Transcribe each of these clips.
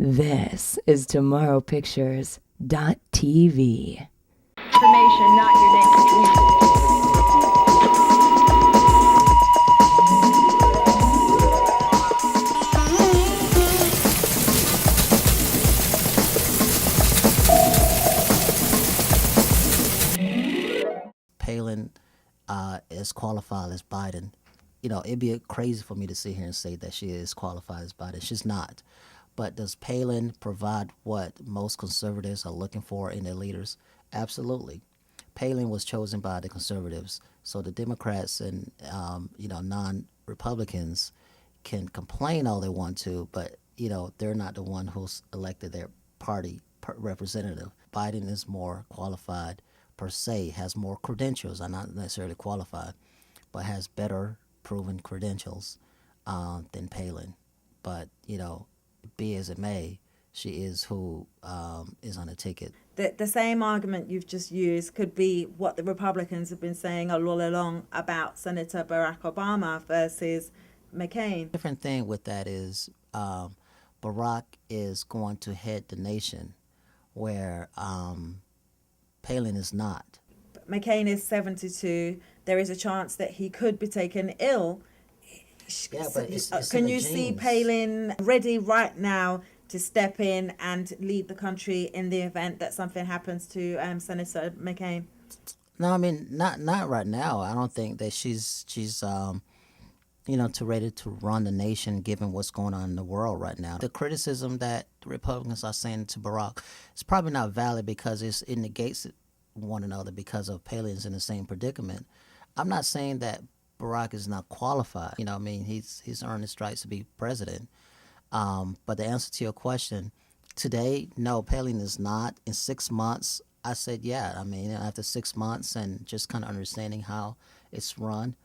This is Tomorrowpictures.TV. Information, not your name. Palin is qualified as Biden. You know, it'd be crazy for me to sit here and say that she is qualified as Biden. She's not. But does Palin provide what most conservatives are looking for in their leaders? Absolutely. Palin was chosen by the conservatives, so the Democrats and non-Republicans can complain all they want to, but they're not the one who's elected their party representative. Biden is more qualified per se, has more credentials, are not necessarily qualified, but has better proven credentials than Palin. But be as it may, she is who is on the ticket. The same argument you've just used could be what the Republicans have been saying all along about Senator Barack Obama versus McCain. Different thing with that is Barack is going to head the nation, where Palin is not. McCain is 72. There is a chance that he could be taken ill. Yeah, but it's can in the you see genes. Palin ready right now to step in and lead the country in the event that something happens to Senator McCain? No, I mean not right now. I don't think that she's too ready to run the nation given what's going on in the world right now. The criticism that the Republicans are saying to Barack is probably not valid because it negates one another because of Palin's in the same predicament. I'm not saying that Barack is not qualified. He's earned his rights to be president. But the answer to your question, today, no, Palin is not. In 6 months, I said, yeah. After 6 months and just kind of understanding how it's run,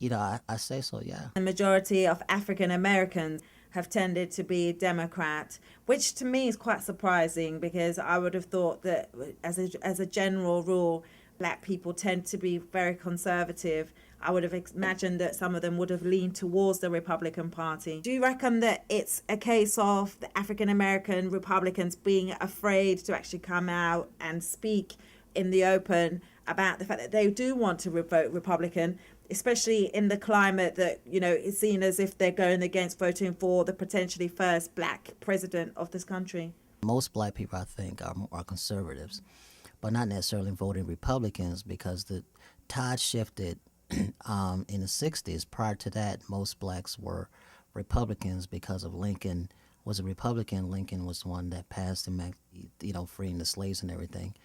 I say so, yeah. The majority of African Americans have tended to be Democrat, which to me is quite surprising because I would have thought that as a general rule, black people tend to be very conservative. I would have imagined that some of them would have leaned towards the Republican Party. Do you reckon that it's a case of the African American Republicans being afraid to actually come out and speak in the open about the fact that they do want to vote Republican, especially in the climate that, is seen as if they're going against voting for the potentially first black president of this country? Most black people, I think, are conservatives, but not necessarily voting Republicans because the tide shifted in the 60s. Prior to that, most blacks were Republicans because of Lincoln was a Republican. Lincoln was the one that passed him, freeing the slaves and everything.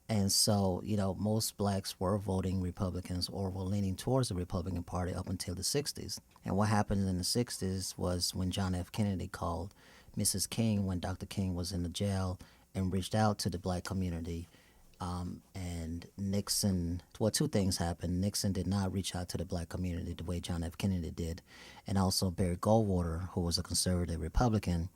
And so, most blacks were voting Republicans or were leaning towards the Republican Party up until the 60s. And what happened in the 60s was when John F. Kennedy called Mrs. King when Dr. King was in the jail and reached out to the black community. And Nixon, two things happened. Nixon did not reach out to the black community the way John F. Kennedy did. And also Barry Goldwater, who was a conservative Republican,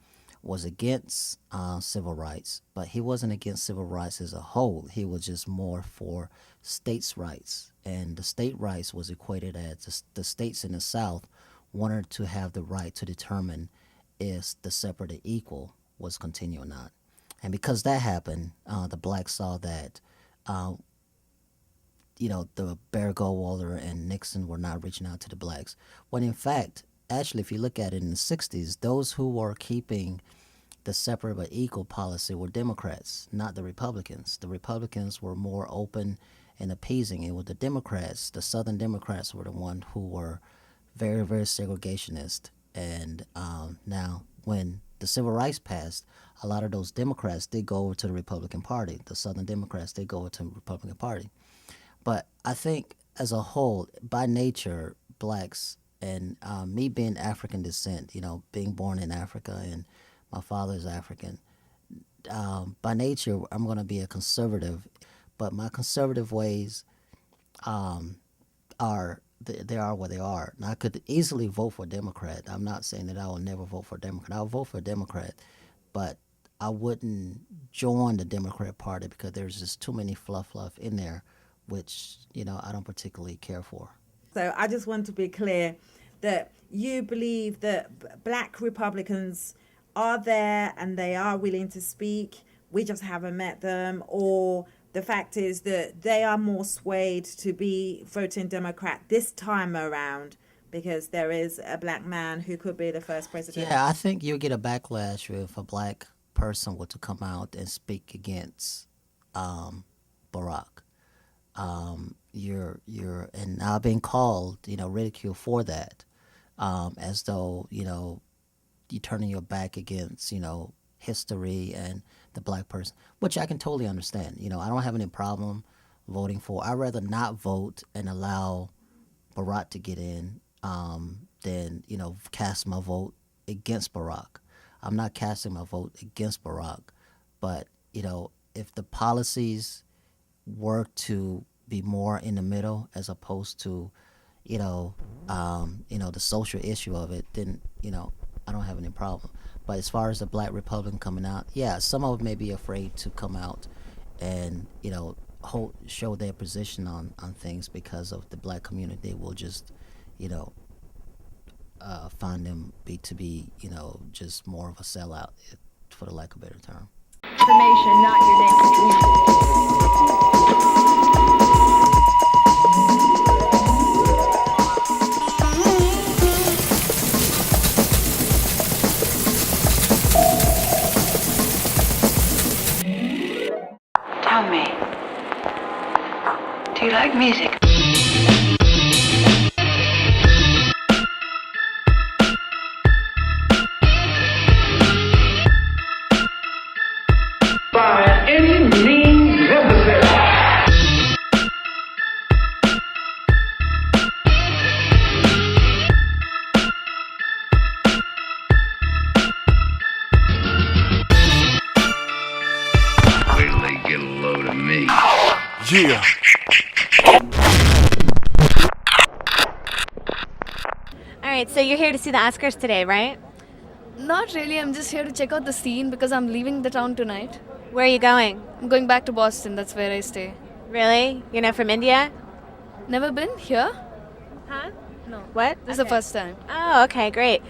was against civil rights, but he wasn't against civil rights as a whole. He was just more for states' rights. And the state rights was equated as the states in the South wanted to have the right to determine if the separate and equal was continued or not. And because that happened, the blacks saw that, the Barry Goldwater and Nixon were not reaching out to the blacks. When in fact, actually, if you look at it in the 60s, those who were keeping the separate but equal policy were Democrats, not the Republicans. The Republicans were more open and appeasing. It was the Democrats, the Southern Democrats, were the ones who were very, very segregationist. And now, when the Civil Rights passed, a lot of those Democrats did go over to the Republican Party. The Southern Democrats did go over to the Republican Party. But I think, as a whole, by nature, blacks, and me being African descent, being born in Africa and my father is African, by nature, I'm going to be a conservative. But my conservative ways are what they are. Now, I could easily vote for a Democrat. I'm not saying that I will never vote for a Democrat. I'll vote for a Democrat, but I wouldn't join the Democrat Party because there's just too many fluff in there, which, I don't particularly care for. So I just want to be clear that you believe that black Republicans are there and they are willing to speak. We just haven't met them, or the fact is that they are more swayed to be voting Democrat this time around because there is a black man who could be the first president. Yeah, I think you'll get a backlash if a black person were to come out and speak against Barack. You're and now being called, ridiculed for that, as though you're turning your back against history and the black person, which I can totally understand. I don't have any problem voting for. I'd rather not vote and allow Barack to get in than cast my vote against Barack. I'm not casting my vote against Barack, but if the policies were to be more in the middle as opposed to the social issue of it, then I don't have any problem. But as far as the black Republican coming out, yeah, some of them may be afraid to come out and show their position on things because of the black community will just find them to be just more of a sellout, for the lack of a better term. Information, not your name. Tell me, do you like music? By any means necessary. Wait till they get a load of me. Yeah. All right, so you're here to see the Oscars today, right? Not really. I'm just here to check out the scene because I'm leaving the town tonight. Where are you going? I'm going back to Boston. That's where I stay. Really? You're not from India? Never been here? Huh? No. What? This is the first time. Oh, okay, great.